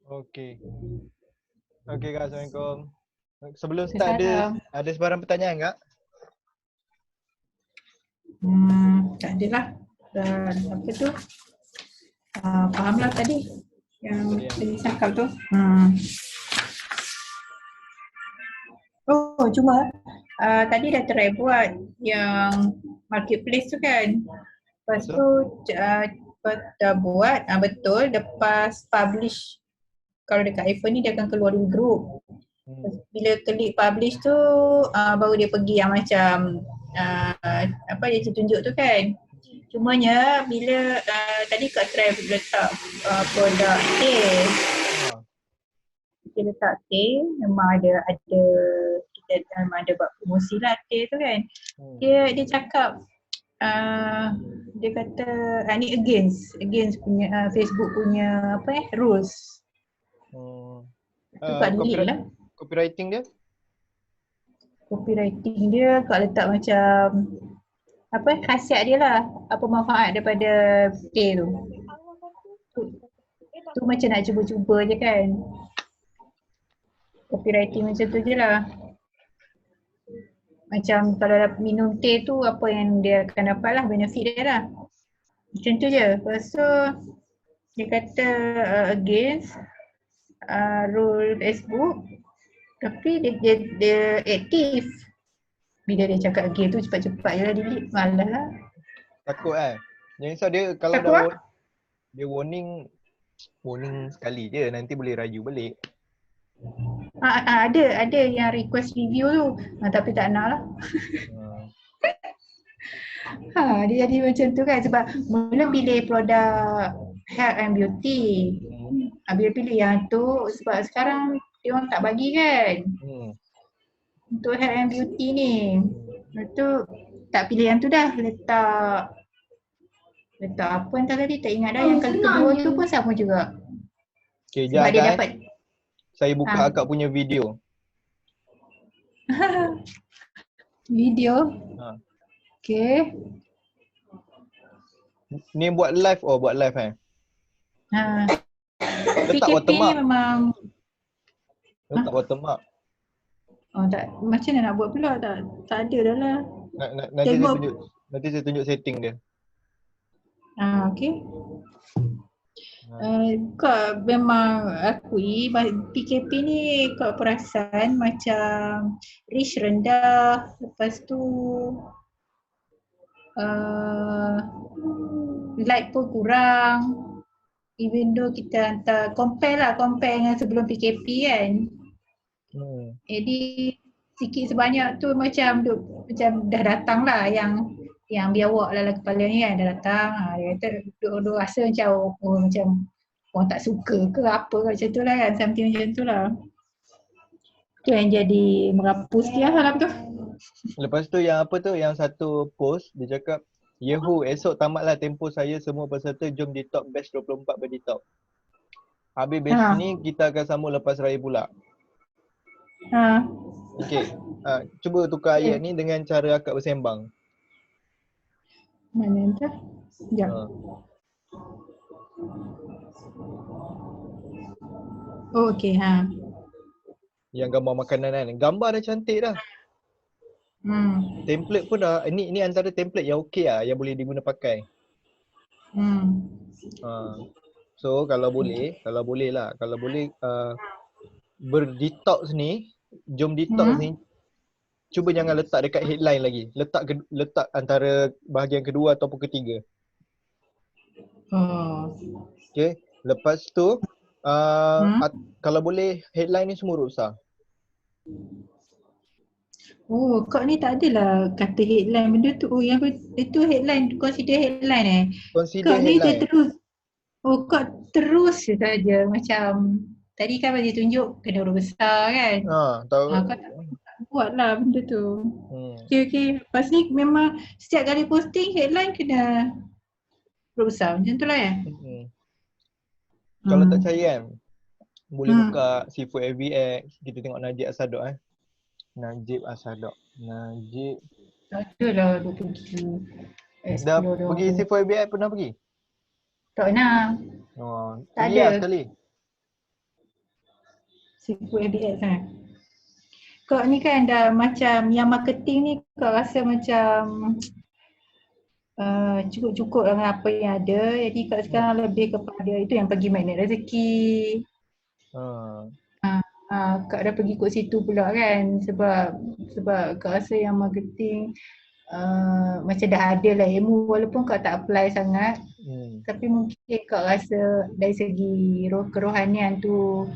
Okey. Okey Kak, Assalamualaikum. Sebelum start Salam. ada sebarang pertanyaan Kak? Tak adalah. Dan apa tu? Fahamlah tadi yang tadi cakap tu. Oh, cuma tadi dah try buat yang marketplace tu kan. Lepas tu dah buat, betul. Lepas publish, kalau dekat iPhone ni dia akan keluar dari group. Bila klik publish tu baru dia pergi yang macam apa dia tunjuk tu kan. Cumanya bila tadi Kak try letak produk A, kita letak A memang ada kita memang ada buat promosi lah A tu kan. Dia cakap dia kata ni against punya Facebook punya rules. Tu Kak delete lah. Copywriting dia? Copywriting dia Kak letak macam khasiat dia lah, apa manfaat daripada A tu. Tu macam nak cuba-cuba je kan. Copywriting macam tu je lah. Macam kalau minum teh tu apa yang dia akan dapat lah, benefit dia lah. Macam tu je. Lepas tu dia kata against rule Facebook, tapi dia aktif. Bila dia cakap against tu cepat-cepat je lah delete, malas lah. Takut Jangan risau dia kalau dah dia warning sekali je, nanti boleh rayu balik. Ada yang request review tu, tapi tak nak lah. Dia jadi macam tu kan, sebab mula pilih produk health and beauty. Bila pilih yang tu sebab sekarang dia orang tak bagi kan. Untuk health and beauty ni. Lepas tu tak pilih yang tu dah, letak apa entah tadi, tak ingat dah. Yang kali kedua tu pun sama juga. Okay, sebab dia dapat. Saya buka akak punya video. Video? Okay. Ni buat live letak PKP watermark. ni memang letak watermark. Tak, macam mana nak buat pula, tak ada dah lah. Nanti saya tunjuk setting dia. Okay. Kau memang akui PKP ni kau perasan macam reach rendah, lepas tu like pun kurang, even though kita hantar compare dengan sebelum PKP kan. Jadi sikit sebanyak tu macam dah datang lah yang biawak lah kepala ni kan, dah datang. Dia kata duk rasa macam orang tak suka ke apa macam tu lah kan, something macam tu lah. Tu yang jadi merapus dia lah tu. Lepas tu yang yang satu post dia cakap, Yahoo, esok tamatlah tempoh saya, semua peserta jom detox batch 24 berdetox. Habis batch ni kita akan sambung lepas raya pula. Okay, cuba tukar ayat ni dengan cara akak bersembang. Mana entah? Sekejap. Oh, okay, Yang gambar makanan kan. Gambar dah cantik dah. Template pun dah, ni antara template yang okey lah, yang boleh diguna pakai. So kalau boleh berdetox ni, jom detox ni, cuba jangan letak dekat headline lagi. Letak antara bahagian kedua ataupun ketiga. Okay, lepas tu kalau boleh headline ni semua huruf besar. Oh, kau ni tak adalah kata headline benda tu. Oh, yang itu headline, consider headline Consider kau ni headline. dia terus. Oh, kau terus saja macam tadi kan bagi tunjuk kena huruf besar kan. Tahu. Kau tak buatlah benda tu. Okay. Lepas ni memang setiap kali posting headline kena huruf besar macam tu lah ya. Kalau tak percaya kan, boleh buka Seafood FBX, kita tengok Najib Asadok. Najib Asadok. Najib. Tak adalah dia pergi Dah explore dia orang pergi punya. C4IBI pernah pergi? Tak pernah. Oh, Tak pergi ada. lah sekali. Sibuk MBS kan. Kau ni kan dah macam yang marketing ni kau rasa macam cukup-cukup dengan apa yang ada. Jadi kau sekarang lebih kepada itu yang pergi magnet rezeki. Ha. Kak dah pergi kot situ pula kan sebab kak rasa yang marketing macam dah ada lah ilmu walaupun kak tak apply sangat tapi mungkin kak rasa dari segi kerohanian tu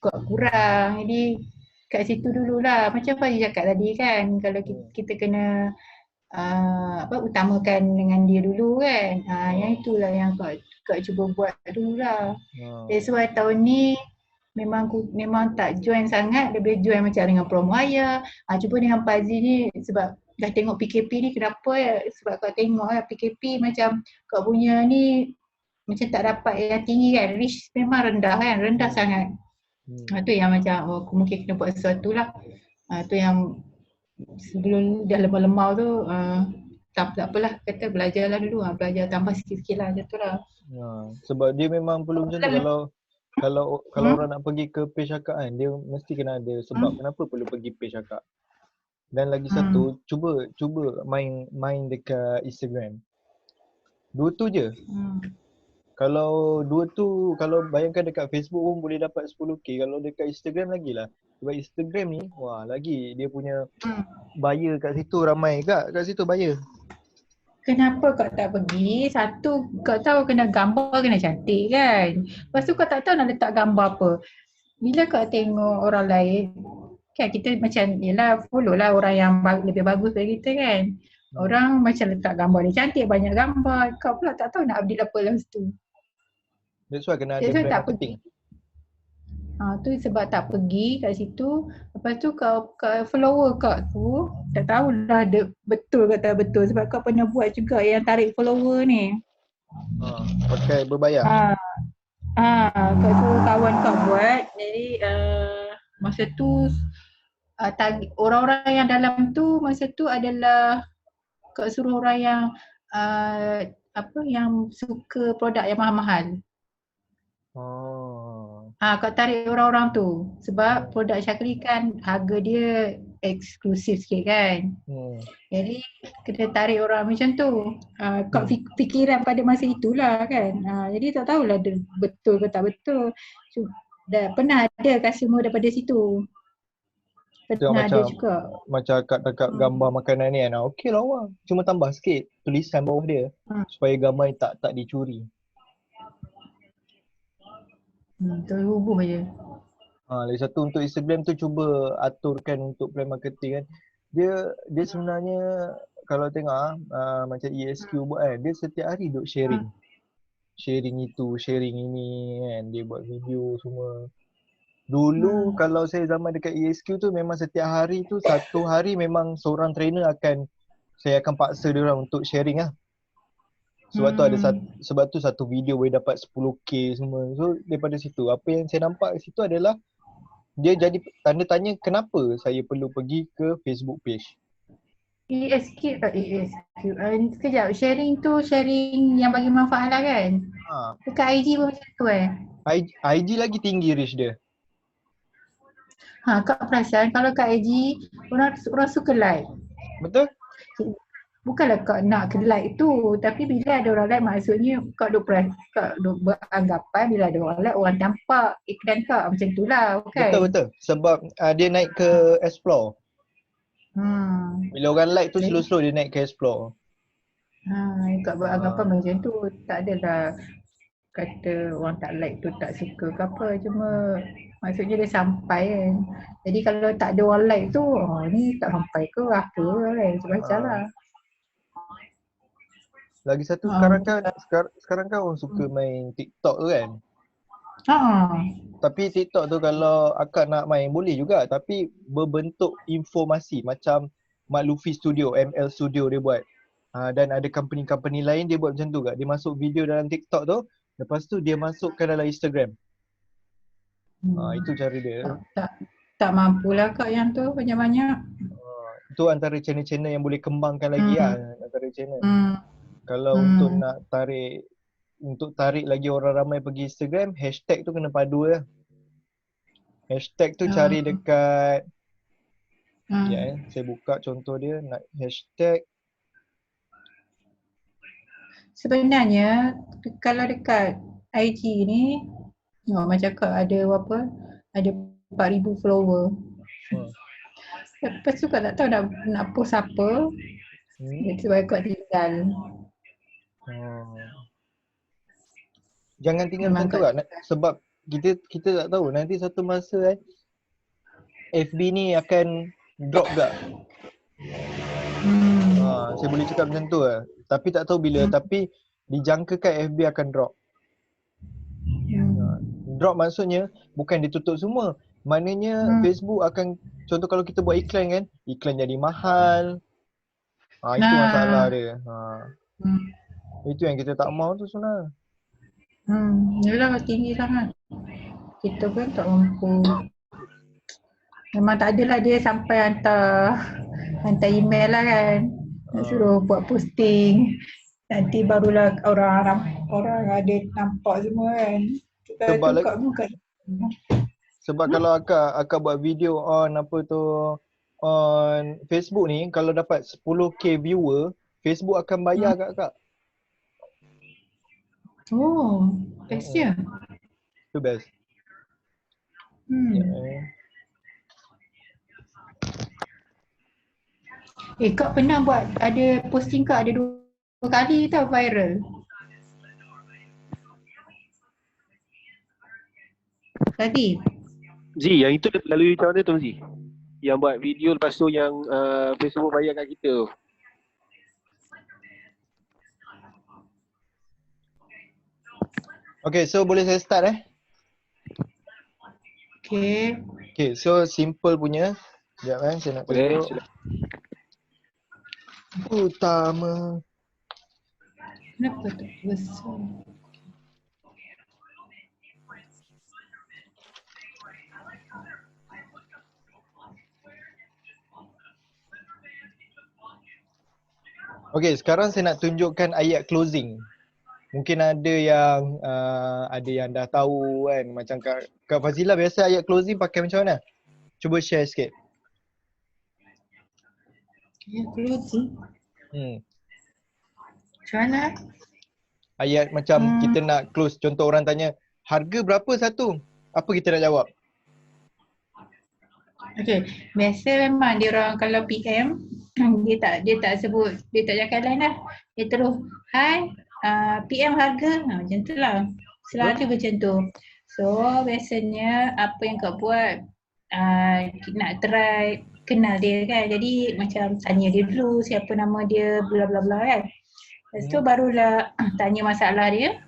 kak kurang jadi kat situ dululah macam Faiz cakap tadi kan kalau kita kena utamakan dengan dia dulu kan yang itulah yang kak cuba buat dululah that's why tahun ni memang tak join sangat, lebih join macam dengan promo hire. Cuba dengan Pazi ni sebab dah tengok PKP ni kenapa ya? Sebab kau tengok lah PKP macam kau punya ni macam tak dapat yang tinggi kan, reach memang rendah kan, rendah sangat. Tu yang macam aku mungkin kena buat sesuatu lah. Tu yang sebelum dah lemah-lemah tu tak apalah, kata belajarlah dulu, belajar tambah sikit-sikit lah macam tu lah. Sebab dia memang perlu macam tu kalau orang nak pergi ke page akak kan dia mesti kena ada sebab kenapa perlu pergi page akak. Dan lagi satu cuba main dekat Instagram. Dua tu je. Kalau dua tu kalau bayangkan dekat Facebook pun boleh dapat 10k, kalau dekat Instagram lagilah. Sebab Instagram ni wah lagi dia punya buyer kat situ ramai kat situ buyer. Kenapa kau tak pergi? Satu, kau tahu kena gambar kena cantik kan. Lepas tu kau tak tahu nak letak gambar apa. Bila kau tengok orang lain, kan kita macam yelah follow lah orang yang lebih bagus dari kita kan. Orang macam letak gambar dia cantik, banyak gambar. Kau pula tak tahu nak update apa dalam situ. That's why kena ada brand marketing. Tu sebab tak pergi kat situ. Lepas tu kau follower kau tu tak tahulah ada betul ke tak betul sebab kau pernah buat juga yang tarik follower ni. Pakai berbayar. Kau suruh kawan kau buat. Jadi masa tu orang-orang yang dalam tu masa tu adalah kau suruh orang yang yang suka produk yang mahal-mahal. Kau tarik orang-orang tu sebab produk Syakri kan harga dia eksklusif sikit kan. Jadi kena tarik orang macam tu. Kau fikiran pada masa itulah kan. Jadi tak tahulah dia betul ke tak betul. Dah pernah ada customer daripada situ. Pernah ada juga. Macam akak tangkap gambar makanan ni kan. Okey lah orang. Cuma tambah sikit tulisan bawah dia supaya gambar ni tak dicuri. Terhubung je. Lagi satu untuk Instagram tu cuba aturkan untuk plan marketing kan. Dia sebenarnya kalau tengok macam ESQ buat kan, dia setiap hari duk sharing. Sharing itu, sharing ini kan, dia buat video semua. Dulu kalau saya zaman dekat ESQ tu memang setiap hari tu satu hari memang seorang trainer saya akan paksa dia orang untuk sharing lah. Sebab tu sebab tu satu video boleh dapat 10k semua. So daripada situ apa yang saya nampak kat situ adalah dia jadi tanda tanya kenapa saya perlu pergi ke Facebook page. ESQ. Sekejap, sharing tu sharing yang bagi manfaat lah kan? Dekat IG pun macam tu IG lagi tinggi reach dia. Kau perasan kalau kat IG orang suka like. Betul? Bukanlah kau nak ke like tu, tapi bila ada orang like maksudnya kau duk beranggapan bila ada orang like orang nampak iklan kau macam itulah, okay? Betul. Sebab dia naik ke explore. Bila orang like tu slow-slow dia naik ke explore. Kau beranggapan macam tu, tak adalah kata orang tak like tu tak suka ke apa, cuma maksudnya dia sampai kan. Jadi kalau tak ada orang like tu, ni tak sampai ke apa kan, macam lah. Lagi satu sekarang kan orang suka main TikTok tu kan. Tapi TikTok tu kalau akak nak main boleh juga tapi berbentuk informasi macam Mak Luffy Studio, ML Studio dia buat. Dan ada company-company lain dia buat macam tu juga. Dia masuk video dalam TikTok tu, lepas tu dia masukkan dalam Instagram. Itu cara dia. Tak mampulah kak yang tu banyak-banyak. tu antara channel-channel yang boleh kembangkan lagi lah antara channel. Kalau untuk nak tarik lagi orang ramai pergi Instagram, hashtag tu kena padu lah. Hashtag tu cari dekat saya buka contoh dia, nak hashtag. Sebenarnya kalau dekat IG ni macam cakap ada apa, ada 4,000 follower. Lepas tu kau tak tahu nak post apa, sebab kau tinggal. Jangan tinggal Memang macam tu lah, sebab kita tak tahu nanti satu masa FB ni akan drop tak. Saya boleh cakap macam tu lah, tapi tak tahu bila. Tapi dijangkakan FB akan drop. Drop maksudnya bukan ditutup semua. Maknanya Facebook akan, contoh kalau kita buat iklan kan, iklan jadi mahal. Itu masalah dia. Itu yang kita tak mahu tu sebenarnya. Yelah tinggi sangat. Kita pun tak mampu. Memang tak adalah dia sampai hantar email lah kan. Suruh buat posting. Nanti barulah orang ada nampak semua kan. Kita tukar muka. Sebab kalau akak buat video on Facebook ni, kalau dapat 10k viewer, Facebook akan bayar akak. Best dia. Itu best. Kau pernah buat, ada posting kau ada 2 kali tau viral. Tadi. Zee, yang itu melalui macam mana tu Zee? Yang buat video lepas tu yang Facebook bayar kat kita tu. Okay, so boleh saya start Okay, so simple punya. Sekejap saya nak tunjuk. Utama. Kenapa tak besar? Okay, sekarang saya nak tunjukkan ayat closing. Mungkin ada yang dah tahu kan, macam Kak Fazila biasa ayat closing pakai macam mana? Cuba share sikit. Ayat closing? Macam mana? Ayat macam kita nak close, contoh orang tanya, harga berapa satu? Apa kita nak jawab? Okay, biasa memang dia orang kalau PM, dia tak sebut, dia tak cakap lain lah. Dia terus, hai, PM harga, macam tu lah. Selalu macam tu. So biasanya apa yang kau buat, nak try kenal dia kan. Jadi macam tanya dia dulu siapa nama dia, bla bla bla kan. Lepas tu barulah tanya masalah dia.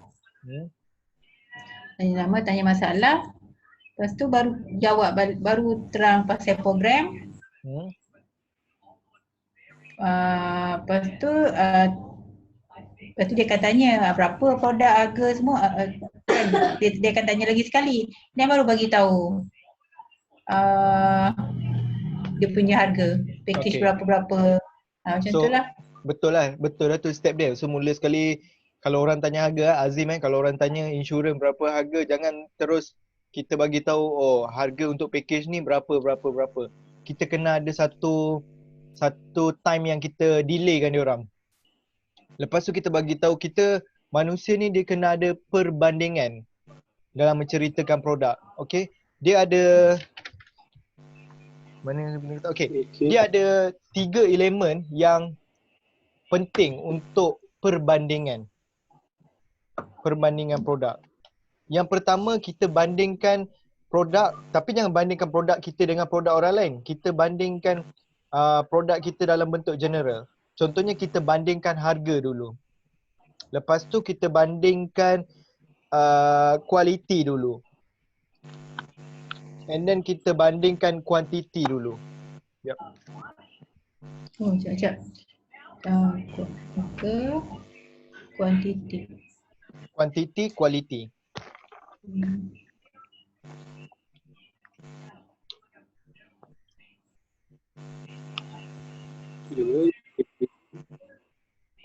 Tanya nama, tanya masalah. Lepas tu baru jawab, baru terang pasal program. Lepas tu dia akan tanya berapa produk, harga semua. Dia akan tanya lagi sekali. Dia baru bagi tahu dia punya harga, package berapa-berapa. Macam tu lah. Betul lah tu step dia. So mula sekali kalau orang tanya harga, Azim kalau orang tanya insurans berapa harga, jangan terus kita bagi tahu harga untuk package ni berapa. Kita kena ada satu time yang kita delaykan dia orang. Lepas tu kita bagi tahu kita manusia ni dia kena ada perbandingan dalam menceritakan produk. Okey. Dia ada dia ada 3 elemen yang penting untuk perbandingan produk. Yang pertama, kita bandingkan produk, tapi jangan bandingkan produk kita dengan produk orang lain. Kita bandingkan produk kita dalam bentuk general. Contohnya kita bandingkan harga dulu. Lepas tu kita bandingkan kualiti dulu. And then kita bandingkan kuantiti dulu. Yep. Sekejap. Kuantiti. Kuantiti, kualiti.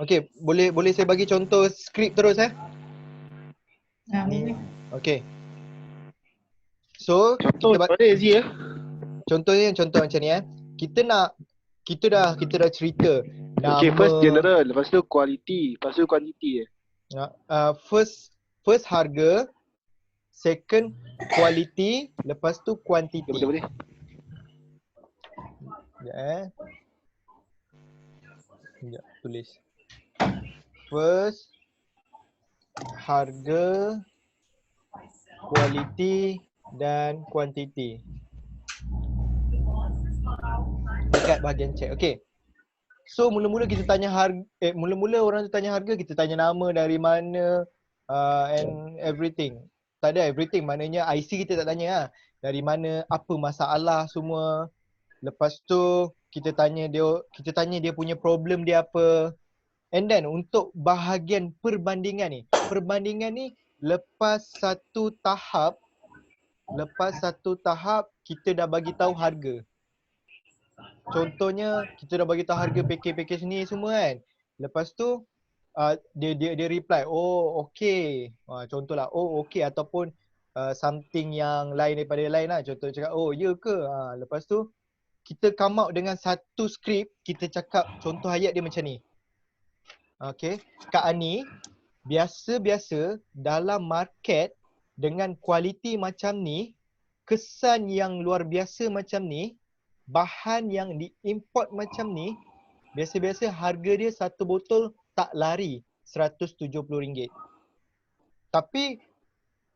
Okay, boleh saya bagi contoh skrip terus Boleh. Okay. So, Contoh mana Zee contoh macam ni kita dah cerita nama. Okay, first general, lepas tu quality, lepas tu quantity First harga, second quality, lepas tu quantity. Boleh. Sekejap, tulis. First harga, quality dan quantity. Dekat bahagian chat. Okay. So mula-mula kita tanya mula-mula orang tu tanya harga, kita tanya nama, dari mana, and everything. Tak ada everything, maknanya IC kita tak tanya dari mana, apa masalah semua. Lepas tu kita tanya dia punya problem dia apa. And then untuk bahagian perbandingan ni lepas satu tahap kita dah bagi tahu harga. Contohnya kita dah bagi tahu harga package ni semua kan. Lepas tu dia reply, oh okey. Contohlah, oh okey, ataupun something yang lain daripada lain lah. Contoh cakap, oh ya ke? Lepas tu kita come out dengan satu skrip, kita cakap contoh ayat dia macam ni. Okay, Kak Ani, biasa-biasa dalam market dengan kualiti macam ni, kesan yang luar biasa macam ni, bahan yang diimport macam ni, biasa-biasa harga dia satu botol tak lari RM170. Tapi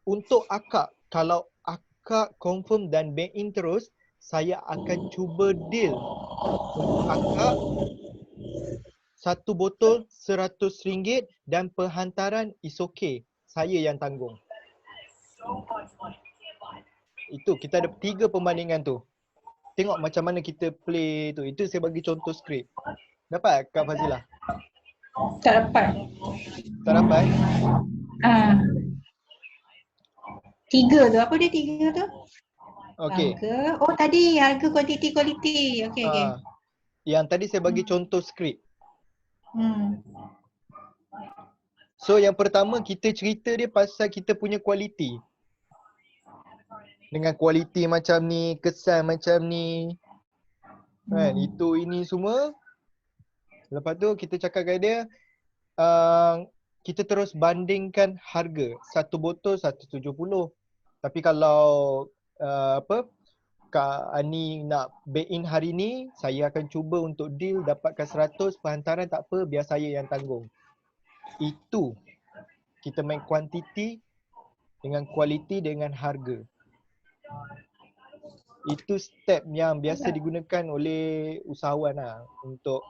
untuk akak, kalau akak confirm dan bank in terus, saya akan cuba deal untuk akak satu botol RM100 dan perhantaran is okay. Saya yang tanggung. Itu kita ada 3 perbandingan tu. Tengok macam mana kita play tu. Itu saya bagi contoh skrip. Dapat Kak Fazilah? Tak dapat. Tak dapat? 3 tu. Apa dia 3 tu? Okey. Harga. Oh tadi harga quality. Okay. Yang tadi saya bagi contoh skrip. So yang pertama kita cerita dia pasal kita punya kualiti. Dengan kualiti macam ni, kesan macam ni. Kan, itu ini semua. Lepas tu kita cakap kat dia, kita terus bandingkan harga. Satu botol 170. Tapi kalau Kak Ani nak back in hari ni, saya akan cuba untuk deal dapatkan 100, perhantaran tak apa, biar saya yang tanggung. Itu kita main kuantiti dengan kualiti dengan harga. Itu step yang biasa digunakan oleh usahawan lah. Untuk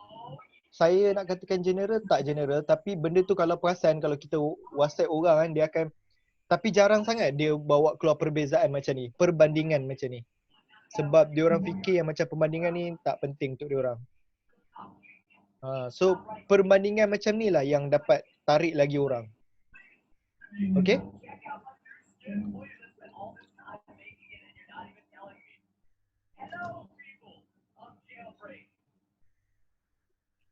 saya nak katakan general, tak general, tapi benda tu kalau perasan, kalau kita WhatsApp orang kan, dia akan, tapi jarang sangat dia bawa keluar perbezaan macam ni, perbandingan macam ni. Sebab dia orang fikir yang macam perbandingan ni tak penting untuk dia orang. So perbandingan macam ni lah yang dapat tarik lagi orang. Okay?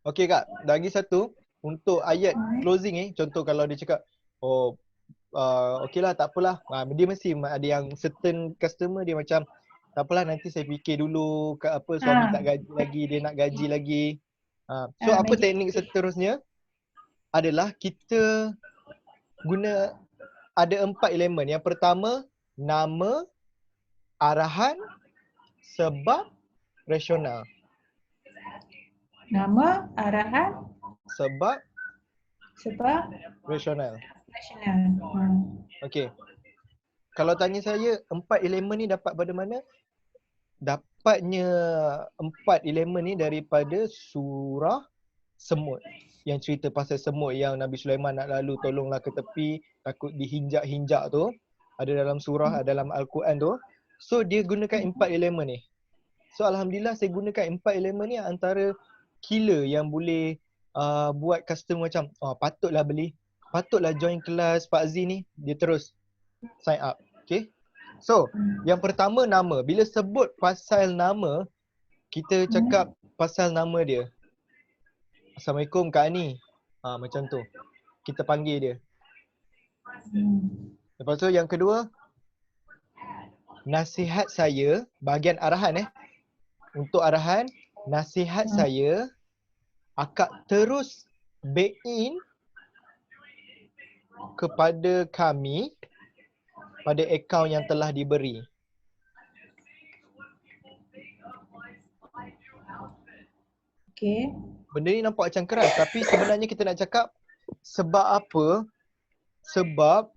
Okay Kak, lagi satu untuk ayat closing ni, contoh kalau dia cakap, oh okey lah, tak apalah. Dia mesti ada yang certain customer dia macam, tak apalah, nanti saya fikir dulu, suami tak gaji lagi, dia nak gaji lagi. So apa teknik seterusnya adalah kita guna ada 4 elemen. Yang pertama, nama, arahan, sebab, rasional. Nama, arahan, sebab, rasional. Okey. Kalau tanya saya, 4 elemen ni dapat pada mana? Dapatnya 4 elemen ni daripada surah Semut. Yang cerita pasal semut yang Nabi Sulaiman nak lalu tolonglah ke tepi, takut dihinjak-hinjak tu. Ada dalam surah, dalam Al-Quran tu. So dia gunakan 4 elemen ni. So alhamdulillah saya gunakan 4 elemen ni antara killer yang boleh buat customer macam, patutlah beli, patutlah join kelas Pak Z ni, dia terus sign up. Okay. So yang pertama, nama. Bila sebut pasal nama, kita cakap pasal nama dia. Assalamualaikum Kak Ani. Macam tu. Kita panggil dia. Lepas tu yang kedua, nasihat saya, bahagian arahan Untuk arahan, nasihat saya, akak terus back in kepada kami pada akaun yang telah diberi. Okay. Benda ni nampak macam keras tapi sebenarnya kita nak cakap sebab apa? Sebab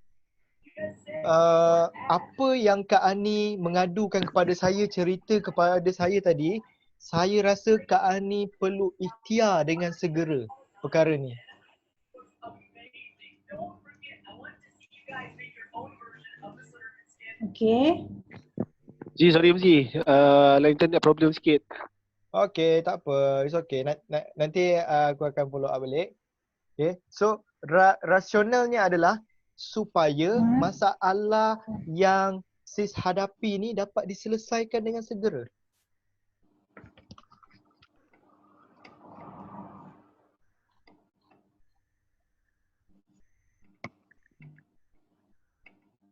apa yang Kak Ani mengadukan kepada saya, cerita kepada saya tadi, saya rasa Kak Ani perlu ikhtiar dengan segera perkara ni. Okay. Ji, sorry Ji. Line internet problem sikit. Okay, tak apa. It's okay. Nanti aku akan follow up balik. Okay. So, rasionalnya adalah supaya masalah yang sis hadapi ni dapat diselesaikan dengan segera.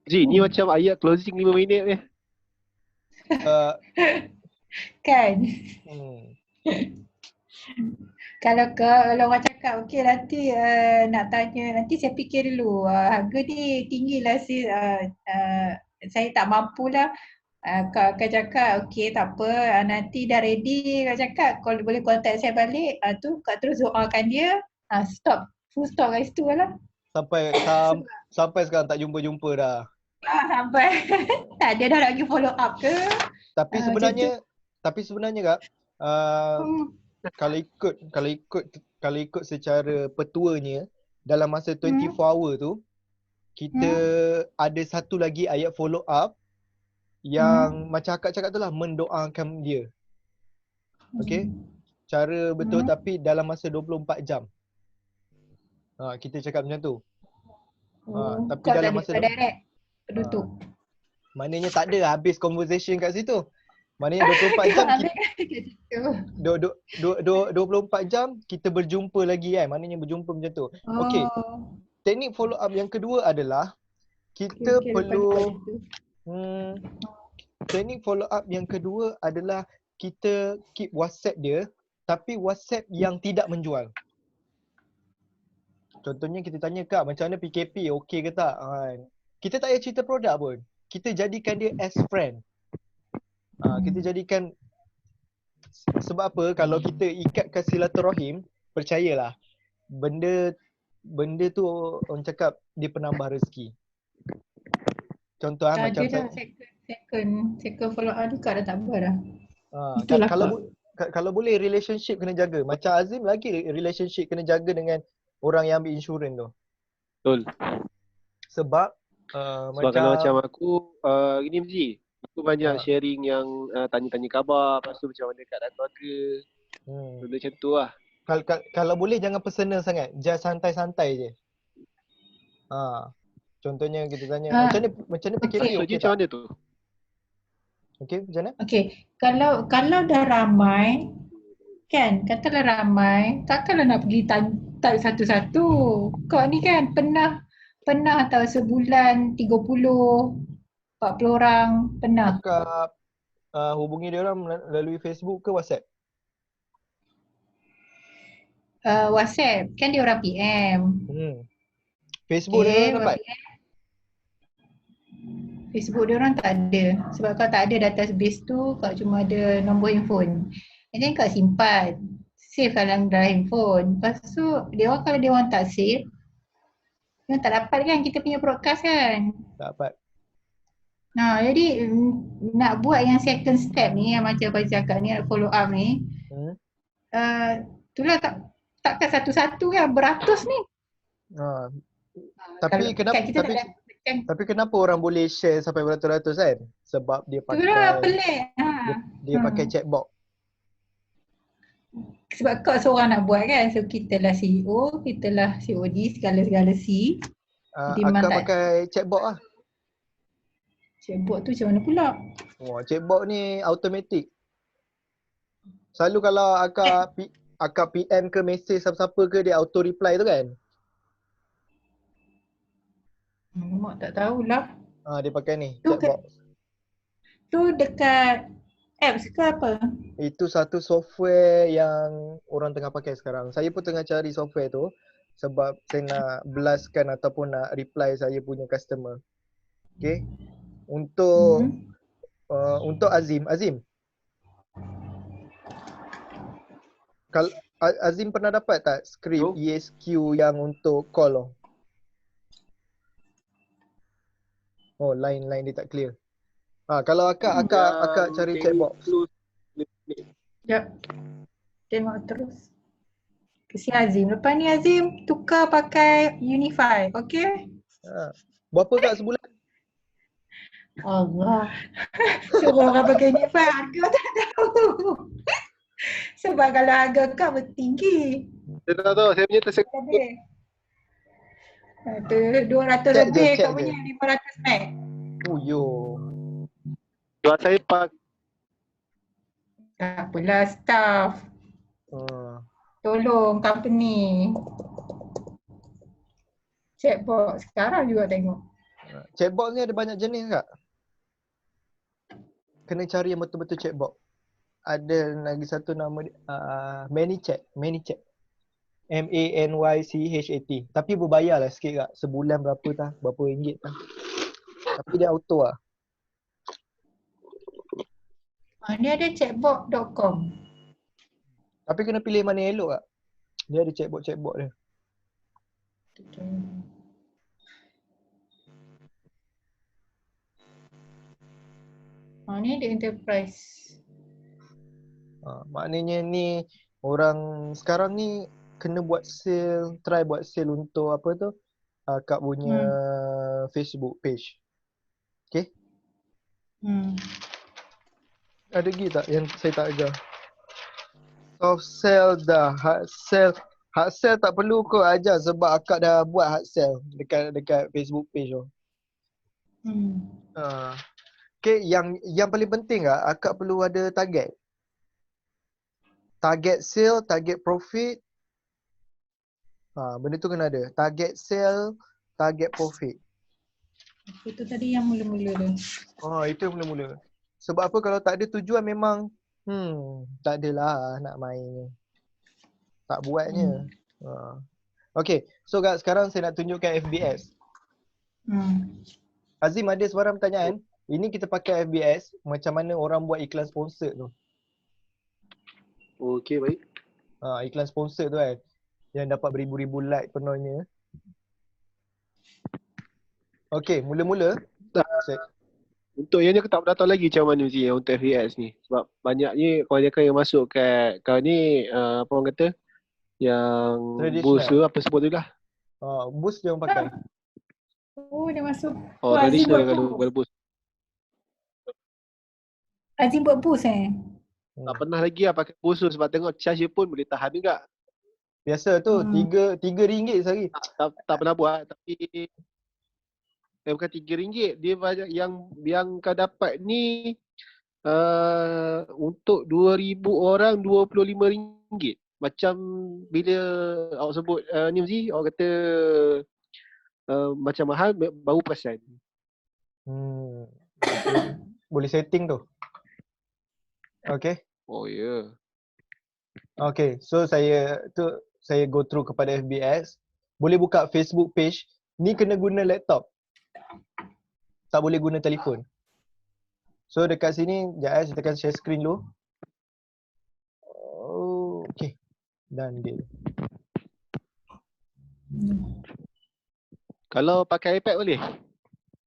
Ji, ni macam ayat closing 5 minit ni. Kan? Hmm. Kalau orang cakap okey nanti nak tanya, nanti saya fikir dulu harga ni tinggi lah sis, saya tak mampu lah. Kak cakap okey tak apa, nanti dah ready Kak cakap kalau boleh contact saya balik, tu Kak terus doakan dia, stop, full stop kat situ lah. Sampai sekarang tak jumpa-jumpa dah. Sampai tak ada dah nak pergi follow up ke? Tapi sebenarnya Kak, kalau ikut secara petuanya dalam masa 24 hour tu kita ada satu lagi ayat follow up yang macam akak cakap tu lah, mendoakan dia. Okay, cara betul tapi dalam masa 24 jam. Kita cakap macam tu. Tapi dalam masa direct tutup. Maknanya tak ada habis conversation kat situ. Maknanya 24 jam kita 24 jam kita berjumpa lagi kan. Maknanya berjumpa macam tu. Okey. Teknik follow up yang kedua adalah kita perlu teknik follow up yang kedua adalah kita keep WhatsApp dia tapi WhatsApp yang tidak menjual. Contohnya kita tanya Kak macam mana PKP okey ke tak? Kita tak payah cerita produk pun. Kita jadikan dia as friend. Kita jadikan, sebab apa? Kalau kita ikatkan silaturahim, percayalah benda tu orang cakap dia penambah rezeki. Contoh macam second follow up tu Kak dah tak apa dah. Kalau boleh relationship kena jaga. Macam Azim lagi relationship kena jaga dengan orang yang ambil insurans tu. Betul. Sebab kalau macam aku gini Mzi, aku banyak sharing yang tanya-tanya khabar, lepas tu macam mana keadaan keluarga. Benda macam tu lah. Kalau boleh jangan personal sangat, just santai-santai je. Contohnya kita tanya macam mana PKP okey tak? Macam mana tu? Okey, macam mana? Okey, kalau dah ramai kan, katalah ramai, takkanlah nak pergi type satu-satu. Kau ni kan pernah tahu sebulan 30, 40 orang pernah. Cakap hubungi dia orang melalui Facebook ke WhatsApp? WhatsApp, kan dia orang PM. Facebook dia orang dapat? Facebook dia orang tak ada. Sebab kalau tak ada database tu, kau cuma ada nombor handphone. And then kau simpan. Save dalam handphone. Lepas tu, kalau dia orang tak save, dia tak dapat kan kita punya broadcast kan? Tak dapat. Jadi nak buat yang second step ni, yang macam Faiz cakap ni, follow up ni, itulah takkan satu-satu kan, beratus ni. Tapi kenapa orang boleh share sampai beratus-ratus kan? Sebab dia pakai pelik. Dia pakai chatbot. Sebab kau seorang nak buat kan, so kita lah CEO, kita lah COD, segala-segala C. Akan pakai chatbot lah. Chatbot tu macam mana pula? Chatbot ni automatic. Selalu kalau akak akak PM ke mesej siapa-siapa ke dia auto reply tu kan? Mak tak tahulah. Dia pakai ni, Tu chatbox. Tu dekat apps ke apa? Itu satu software yang orang tengah pakai sekarang. Saya pun tengah cari software tu sebab saya nak blastkan ataupun nak reply saya punya customer. Okay. Untuk Azim. Kalau Azim pernah dapat tak skrip ESQ yang untuk call tu? Oh, line dia tak clear. Kalau akak cari chatbox. Sekejap. Tengok terus. Kesian Azim. Lepas ni Azim tukar pakai Unify. Okay? Berapa kak sebulan? Allah. Suruh orang pakai Unify, harga tak tahu. Sebab kalau harga kau bertinggi. Saya tak tahu, saya punya tersebut. Ada 200 lebih, kau punya 500 meg. Yo. Jual saya pak. Tak apalah staff. Tolong company. Chatbot sekarang juga tengok. Chatbot ni ada banyak jenis kak? Kena cari yang betul-betul chatbot. Ada lagi satu nama ManyChat. ManyChat. Tapi berbayar lah sikit kak. Sebulan berapa ringgit tak. Tapi dia auto lah. Ni ada chatbot.com. Tapi kena pilih mana yang elok kak. Dia ada chatbot dia. Ni ada enterprise. Maknanya ni orang sekarang ni kena try buat sale untuk apa tu? Kak punya Facebook page. Okay? Ada lagi tak yang saya tak ajar? Soft sell dah, hard sell. Hard sell tak perlu kau ajar sebab akak dah buat hard sell dekat Facebook page tu. Okay, yang paling penting akak perlu ada target. Target sale, target profit. Benda tu kena ada. Target sale, target profit. Itu tadi yang mula-mula tu. Itu yang mula-mula. Sebab apa kalau tak ada tujuan memang tak adalah nak main. Tak buatnya. Okay, so kak sekarang saya nak tunjukkan FBS. Azim ada sebarang pertanyaan. Ini kita pakai FBS, macam mana orang buat iklan sponsor tu. Okey, baik. Iklan sponsor tu kan, yang dapat beribu-ribu like penonnya. Okay, mula-mula. Untuk yang ni aku tak pernah tahu lagi macam mana sih untuk FBS ni. Sebab banyaknya kebanyakan yang masuk kat kau ni, apa orang kata, yang boost tu, apa sebut tu lah. Boost dia orang pakai. Dia masuk. Traditional kalau boost. Azim buat boost Tak pernah lagi lah pakai boost tu sebab tengok charge dia pun boleh tahan juga. Biasa tu, RM3 sehari. Tak pernah buat, tapi bukan RM3. Dia banyak yang kau dapat ni untuk 2,000 orang RM25. Macam bila awak sebut ni mesti awak kata macam mahal baru perasan. Boleh setting tu. Okay. Oh ya. Yeah. Okay, so saya go through kepada FBS. Boleh buka Facebook page. Ni kena guna laptop. Tak boleh guna telefon. So dekat sini, sekejap saya tekan share screen dulu. Okay. Dan deal. Kalau pakai iPad boleh?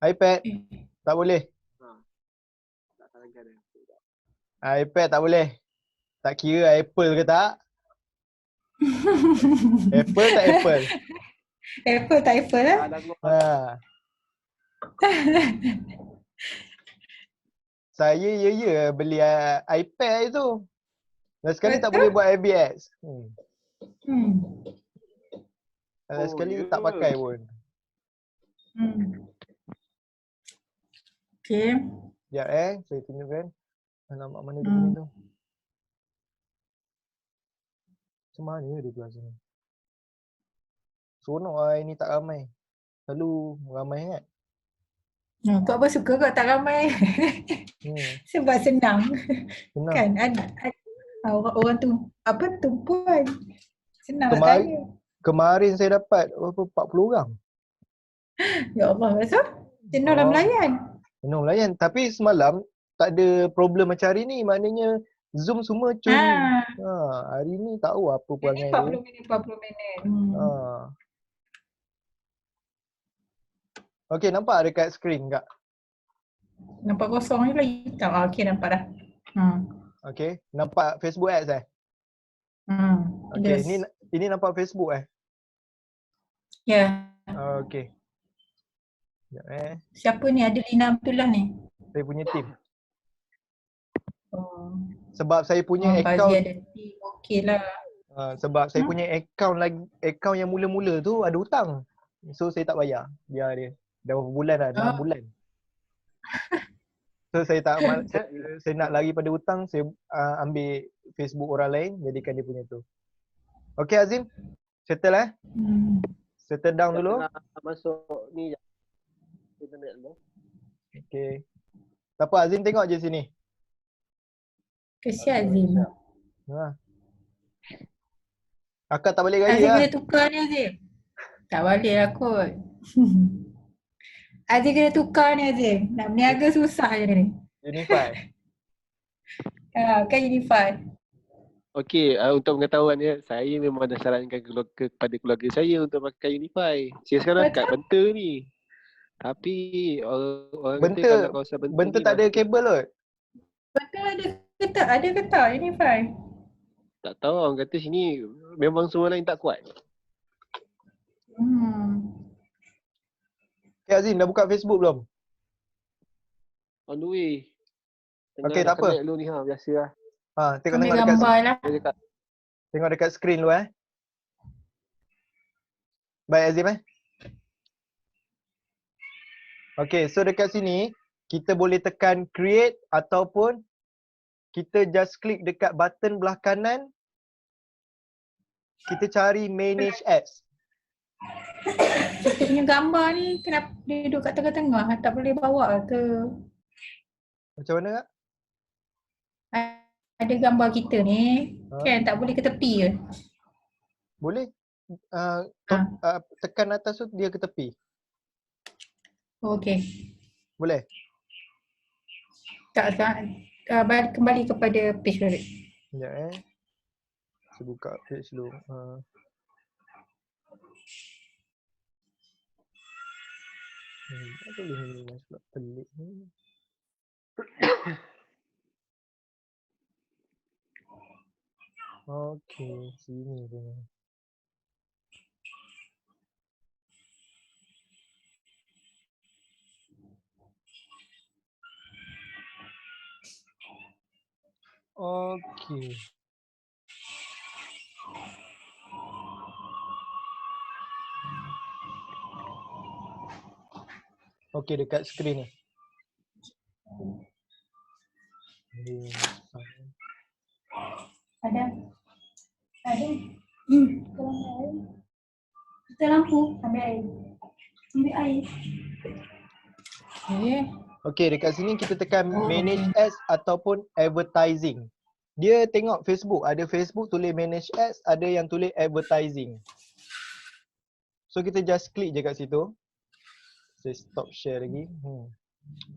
iPad tak boleh. iPad tak boleh. Tak kira Apple ke tak. Apple tak Apple. Apple tak Apple lah. Saya beli iPad tu. Dan sekali tak boleh buat IBS. Sekali tak pakai pun. Okay. Sekejap saya tunjukkan. Alamak mana dia punya tu. Macam mana dia kelas ni? Seronok lah ini tak ramai. Selalu ramai kan? Kau apa suka kau tak ramai? Sebab senang. Senang. Kan orang tu apa tumpuan. Senang nak tanya. Kemarin saya dapat 40 orang. Ya Allah, masa jenuh lah melayan. Jenuh melayan. Tapi semalam tak ada problem macam hari ni. Maknanya Zoom semua curi. Hari ni tak tahu apa perangai dia. 40 minit. Okey, nampak dekat skrin kak? Nampak kosong je lagi. Okey, nampak dah. Okey, nampak Facebook ads Okey, ini nampak Facebook Ya. Okey. Sekejap Siapa ni? Ada Lina Abdullah ni? Saya punya team. Sebab saya punya Fazi account ada team, okey lah. sebab saya punya account yang mula-mula tu ada hutang. So saya tak bayar. Biar dia. Dah berapa bulan dah? 6 bulan. So saya saya nak lari pada hutang, saya ambil Facebook orang lain, jadikan dia punya tu. Okey Azim, settle settle down dulu. Masuk ni internet dulu. Okey. Tak apa, Azim tengok je sini. Kesian Azim. Akak tak balik gaji Azim kena tukar ni Azim. Tak balik lah kot. Azim kena tukar ni Azim. Nak berniaga susah je ni. Unify. Kan Unify. Okey, untuk pengetahuan dia, saya memang dah sarankan kepada keluarga saya untuk pakai Unify. Saya sekarang kat Benta ni. Tapi orang kata kalau kawasan Benta tak ada kabel kot. Benta ada ke tak? Ada ke tak Unify? Tak tahu, orang kata sini memang semua lain tak kuat. Azim dah buka Facebook belum? On the way. Okey, tak apa. Dulu ni biasa lah. Tengok dekat tengok dekat skrin lu Baik Azim Okey, so dekat sini kita boleh tekan create ataupun kita just klik dekat button belah kanan. Kita cari manage ads. Kita punya gambar ni kenapa dia duduk kat tengah-tengah? Tak boleh bawa ke? Macam mana kak? Ada gambar kita ni, kan tak boleh ke tepi ke? Boleh. Tekan atas tu dia ke tepi. Okey. Boleh? Tak. Kembali kepada page balik. Sekejap saya buka page dulu. Tak boleh ni sebab pelik ni. Okey, sini punya. Okey. Okey, dekat skrin ni. Ada. Kita lampu. Ambil air. Okey, dekat sini kita tekan manage ads ataupun advertising. Dia tengok Facebook, ada Facebook tulis manage ads, ada yang tulis advertising. So kita just klik je kat situ. Saya stop share lagi.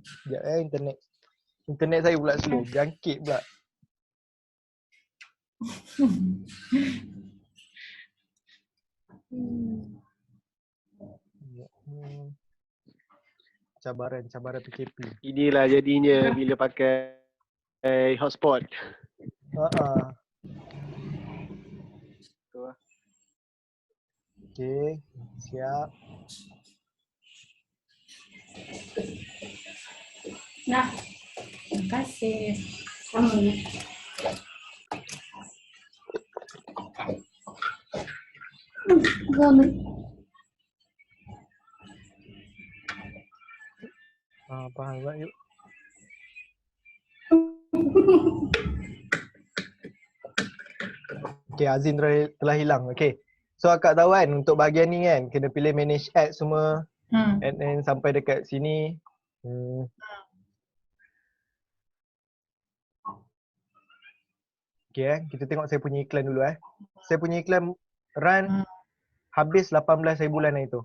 Sekejap internet. Internet saya pula slow, jangkit pula. Cabaran PKP. Inilah jadinya bila pakai hotspot. Okey, siap. Nah, terima kasih. Faham tak yuk? Okay, Azin telah hilang. Okay. So akak tahu kan untuk bahagian ni kan kena pilih manage ads semua and then sampai dekat sini. Okay, kita tengok saya punya iklan dulu Saya punya iklan run habis 18 hari bulan hari tu.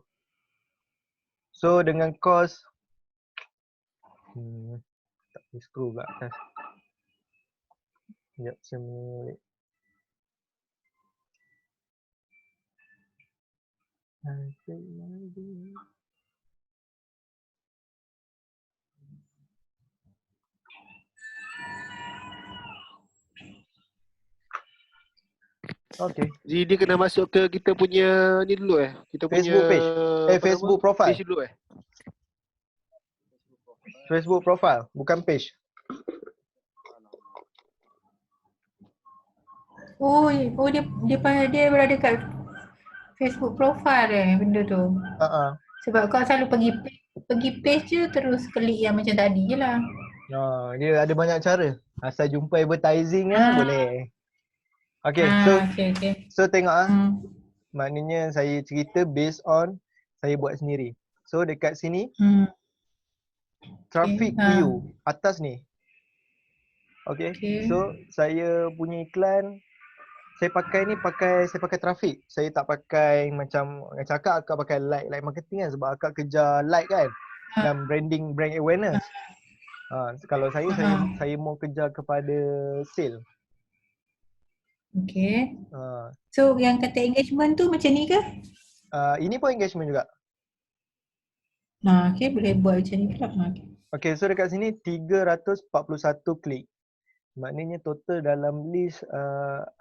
So dengan kos tak boleh scroll pula atas. Sekejap saya balik. Okay. Jadi dia kena masuk ke kita punya ni dulu kita Facebook punya page. Facebook profile. Page dulu Facebook profile, bukan page. Oh dia berada kat Facebook profile benda tu. Sebab kau selalu pergi page je terus klik yang macam tadi je lah. Dia ada banyak cara. Asal jumpa advertising boleh. Okay, so tengok maknanya saya cerita based on saya buat sendiri. So dekat sini traffic view atas ni. Okay. So saya punya iklan saya pakai traffic. Saya tak pakai macam akak pakai like marketing kan sebab akak kejar like kan dan brand awareness. Kalau saya mau kejar kepada sale. Okay. So yang kata engagement tu macam ni ke? Ini pun engagement juga. Okay, boleh buat macam ni pula. Okay, so dekat sini 341 klik. Maknanya total dalam list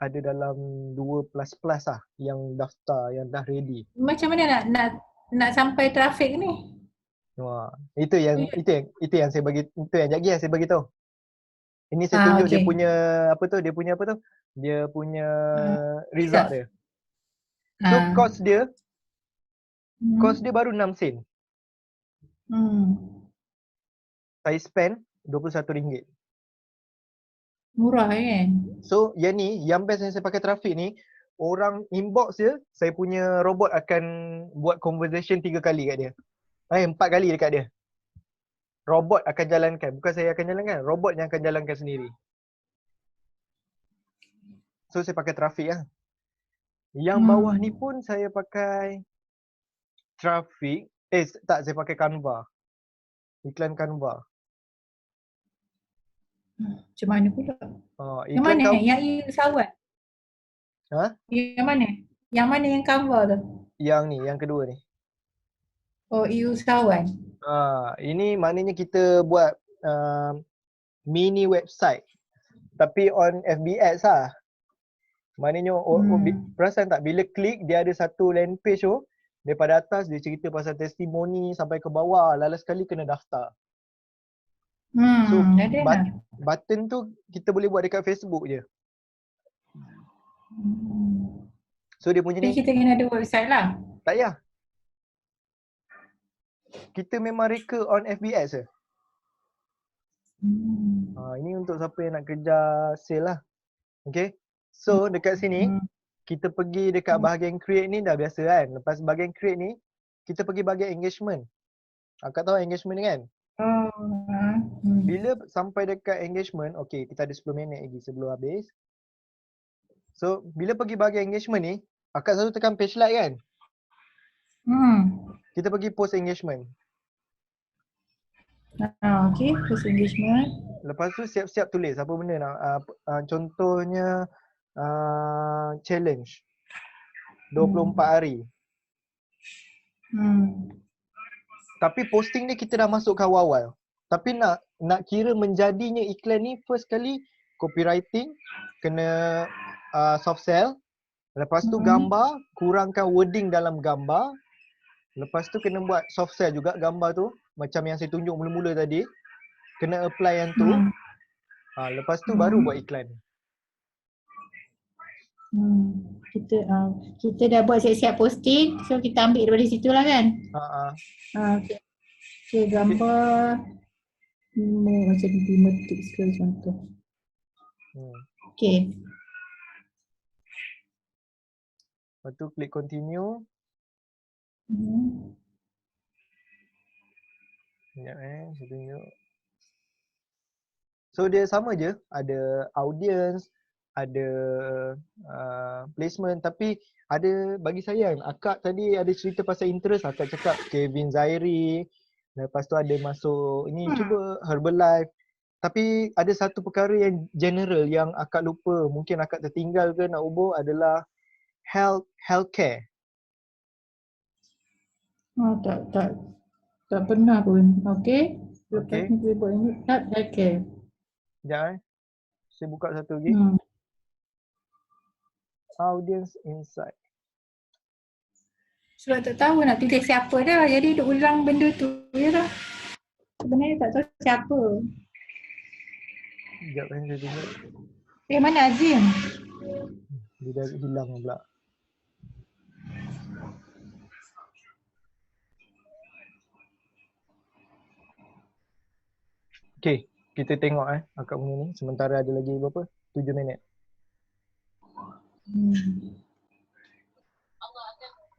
ada dalam 2++ lah yang daftar, yang dah ready. Macam mana nak sampai trafik ni? Wah, itu yang saya bagi, itu yang jap saya bagi tahu. Ini saya tunjuk dia punya dia punya result dia. So cost dia baru 6 sen. Saya spend RM21. Murah kan? So yang best yang saya pakai trafik ni, orang inbox dia, saya punya robot akan buat conversation 3 kali kat dia. 4 kali dekat dia. Robot akan jalankan, bukan saya akan jalankan, robot yang akan jalankan sendiri. So saya pakai trafik lah. Yang bawah ni pun saya pakai trafik, saya pakai Canva. Iklan Canva. Macam mana pula? Yang Iklan mana? Yang usahawan? Yang mana? Yang mana yang Canva tu? Yang ni, yang kedua ni. Oh, usahawan. Ini maknanya kita buat mini website tapi on FB Ads lah. Maknanya perasan tak bila klik dia ada satu land page tu, daripada atas dia cerita pasal testimoni sampai ke bawah, last sekali kena daftar. So button tu kita boleh buat dekat Facebook je. So dia punya ni kita kena ada website lah. Tak payah. Kita memang reka on FB Ads je. Ini untuk siapa yang nak kejar sale lah. Okay. So dekat sini kita pergi dekat bahagian create ni dah biasa kan. Lepas bahagian create ni kita pergi bahagian engagement. Akak tahu engagement ni kan? Bila sampai dekat engagement, okay kita ada 10 minit lagi sebelum habis. So bila pergi bahagian engagement ni, akak selalu tekan page like kan? Kita pergi post engagement. Okay, post engagement. Lepas tu siap-siap tulis apa benda nak. Contohnya challenge 24 hari. Tapi posting ni kita dah masuk ke awal-awal. Tapi nak kira menjadinya iklan ni first kali copywriting, kena soft sell. Lepas tu gambar, kurangkan wording dalam gambar. Lepas tu kena buat soft sell juga gambar tu. Macam yang saya tunjuk mula-mula tadi. Kena apply yang tu. Lepas tu baru buat iklan. Kita dah buat siap-siap posting, so kita ambil daripada situ lah kan? Okay, gambar 5 tips ke contoh. Okay. Lepas tu klik continue. Sekejap saya tunjuk. So dia sama je, ada audience, ada placement, tapi ada bagi saya kan, akak tadi ada cerita pasal interest, akak cakap Kevin Zairi, lepas tu ada masuk ni cuba Herbalife. Tapi ada satu perkara yang general yang akak lupa, mungkin akak tertinggal ke nak ubah adalah healthcare. Tak pernah pun. Okey. Okey. Lepas ni boleh buat ini. Healthcare. Sekejap saya buka satu lagi. Audience insight. Sebab tak tahu nak pilih siapa dah. Jadi duk ulang benda tu je lah. Sebenarnya tak tahu siapa. Sekejap saya tengok. Mana Azim? Dia dah hilang pula. Okay, kita tengok akak punya ni. Sementara ada lagi berapa? 7 minit.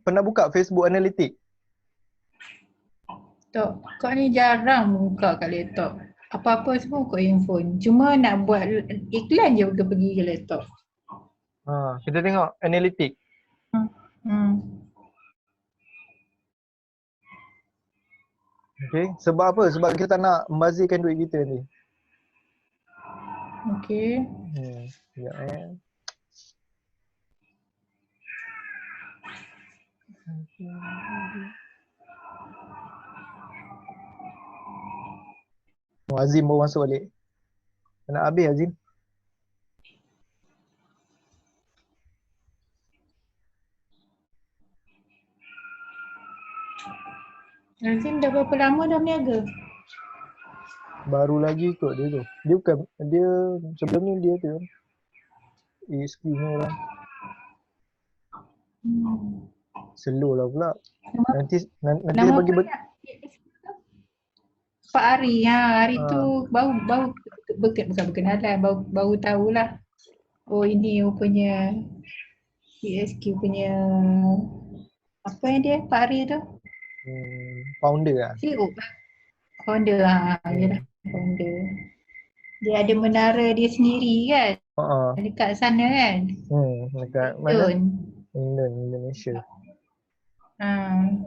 Pernah buka Facebook Analytics? Tak, kau ni jarang buka kat laptop. Apa-apa semua buka handphone. Cuma nak buat iklan je pergi ke laptop. Kita tengok Analytics. Okay, sebab apa? Sebab kita tak nak membazirkan duit kita ni. Okay. Sekejap Azim baru masuk balik. Nak habis Azim? Azim dah berapa lama dah berniaga? Baru lagi kot dia tu. Dia bukan, dia sebelum ni dia tu. ESQ ni orang. Slow lah pula. Nanti bagi Pak Ari, hari tu baru bukan berkenalan, baru tahulah. Oh ini rupanya ESQ punya apa yang dia Pak Ari tu? Founder lah. CEO. Founder yalah, founder. Dia ada menara dia sendiri kan? Dekat sana kan? Dekat mana? Indonesia.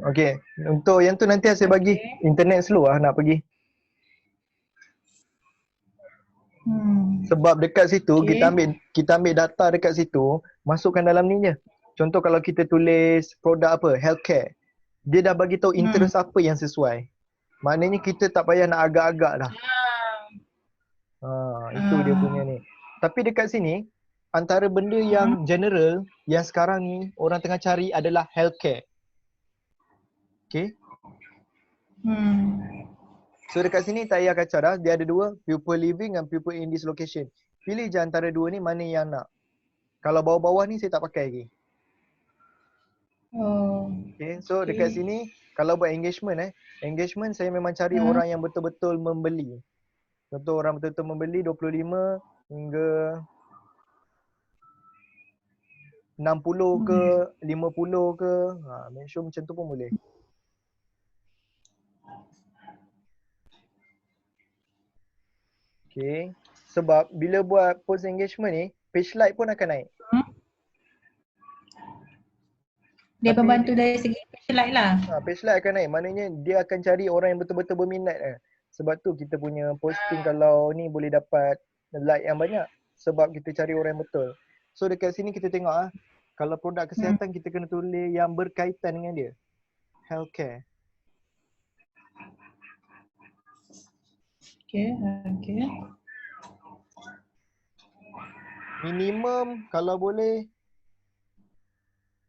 Okay, untuk yang tu nanti saya bagi internet slow lah nak pergi. Sebab dekat situ kita ambil data dekat situ, masukkan dalam ni je. Contoh kalau kita tulis produk apa, healthcare. Dia dah bagi tahu interest apa yang sesuai. Maknanya kita tak payah nak agak-agak dah. Itu dia punya ni. Tapi dekat sini antara benda yang general yang sekarang ni orang tengah cari adalah healthcare. Okay. So dekat sini tak payah kacau dah. Dia ada dua, people living dan people in this location. Pilih je antara dua ni mana yang nak. Kalau bawah-bawah ni saya tak pakai lagi. Okay, so dekat sini kalau buat engagement engagement saya memang cari orang yang betul-betul membeli. Contoh orang betul-betul membeli 25 hingga 60 ke 50 ke. Make sure macam tu pun boleh. Okay. Sebab bila buat post engagement ni, page like pun akan naik. Dia membantu dari segi page like lah. Page like akan naik. Maknanya dia akan cari orang yang betul-betul berminat. Sebab tu kita punya posting kalau ni boleh dapat like yang banyak. Sebab kita cari orang yang betul. So dekat sini kita tengok kalau produk kesihatan kita kena tulis yang berkaitan dengan dia. Healthcare. Okay. Minimum kalau boleh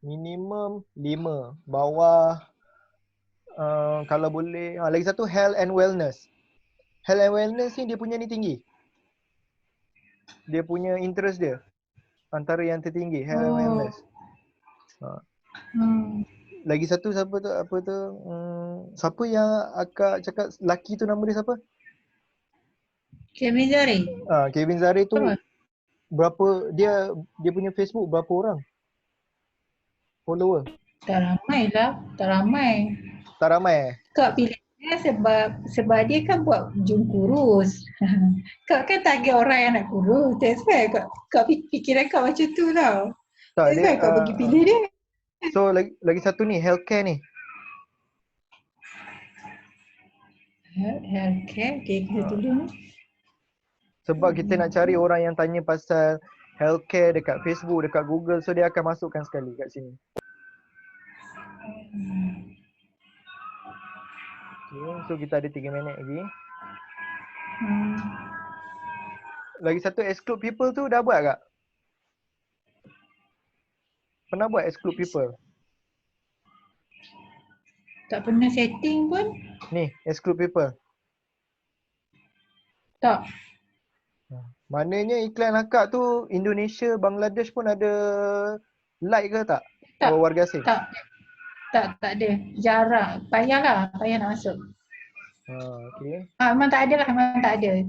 minimum 5. Bawah kalau boleh lagi satu health and wellness. Health and wellness ni dia punya ni tinggi. Dia punya interest dia antara yang tertinggi health and wellness. Lagi satu siapa tu siapa yang akak cakap lelaki tu nama dia siapa? Kevin Zari. Kevin Zari tu berapa dia punya Facebook berapa orang follower? Tak ramai lah. Tak ramai. Tak ramai Kak pilih dia sebab dia kan buat jum kurus. Kak kan target orang yang nak kurus. That's why kak fikiran kak macam tu tau. Tak, That's dia why kak pergi pilih dia. so lagi satu ni, healthcare ni. Healthcare, okay, kita tulis ni. Sebab kita nak cari orang yang tanya pasal healthcare dekat Facebook, dekat Google. So dia akan masukkan sekali kat sini. Okay, so kita ada 3 minit lagi. Lagi satu, exclude people tu dah buat tak? Pernah buat exclude people? Tak pernah setting pun. Ni, exclude people. Tak. Maknanya iklan akak tu Indonesia, Bangladesh pun ada like ke tak? Tak. Warga asing? Tak ada. Jarang. Payah nak masuk. Okay. Memang tak ada lah, memang tak ada.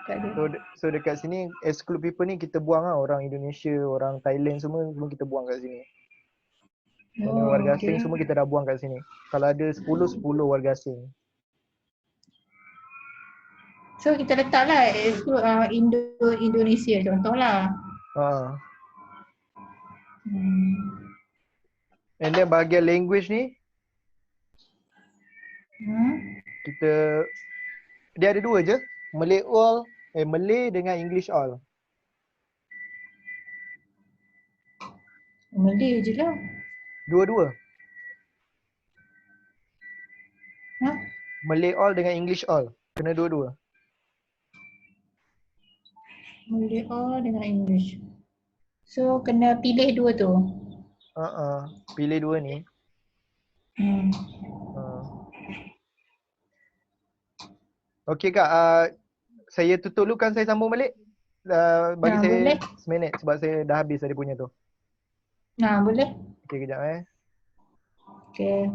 Tak ada. So dekat sini exclude people ni kita buang lah orang Indonesia, orang Thailand semua kita buang kat sini. Mana warga asing semua kita dah buang kat sini. Kalau ada 10 warga asing. So kita letaklah exclude Indonesia contohlah. And then bahagian language ni kita dia ada 2 je, Malay all, Malay dengan English all. Malay je lah. Dua-dua. Ha? Malay all dengan English all. Kena dua-dua. Malay all dengan English. So kena pilih 2 tu. Pilih 2 ni. Okey Kak, saya tutup dulu, kan saya sambung balik. Bagi saya boleh. seminit sebab saya dah habis tadi punya tu. Boleh. Okey, kejap Okay.